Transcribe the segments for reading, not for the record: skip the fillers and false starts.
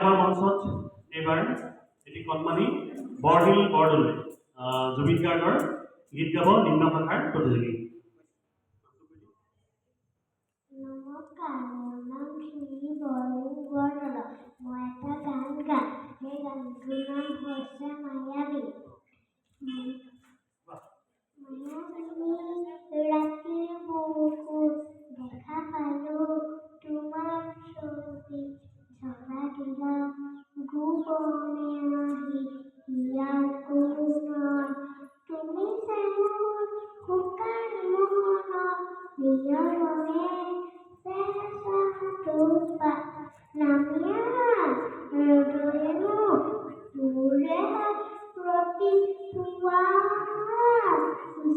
আমাৰ মঞ্চত এইবাৰ এটি কণমানি বৰশিল বৰদলৈ জুবিন গাৰ্গৰ গীত গাব নিম্ন শাখাৰ প্ৰতিযোগী। নমস্কাৰ, মোৰ নাম শ্ৰী বৰদলৈ বৰদলৈ। মই এটা গান গাম। সেই গানটোৰ নাম হৈছে মায়াবী। ৰাতিৰ বুকুত দেখা পালো তোমাৰ ছবি, ঝৰা দিলা গোপনে আহি ইয়াৰ কোণত, তুমি মোৰ শুকান মোহনত নিয়মে চেঁচা নামিয়া ৰ'দৰেনো মোৰে ৰাতিপুৱা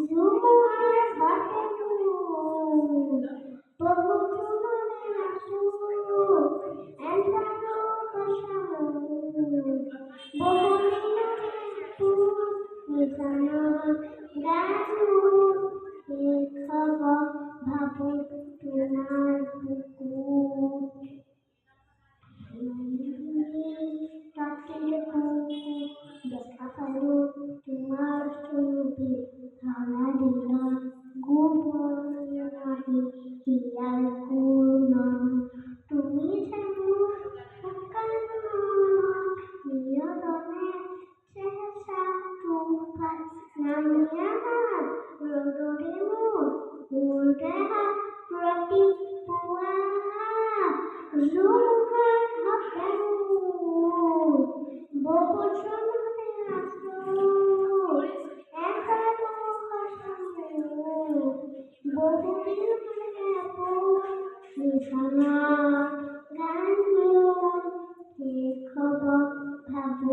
জোৱাৰ ভাটেনো বহুতো মনে আছো এন্ধাৰো সঁচানো বহুদিনতো নিজানত গানো খবৰ ভাবো তোমাৰ বুকুত দেখা পালো তোমাৰ ছবি, ধৰা দিলা গোপনে আহি ইয়াৰ কোণত, তুমি মোৰ শুকান মনত নিয়মে চেঁচা তুফান নামিয়া ৰ'দৰে মোৰ দেহা ৰাতিপুৱা জোৱাৰ ভাটেনো বহুতো মনে আছো এন্ধাৰো সঁচানো বহুদিন নিজানত গানো খবৰ ভাবো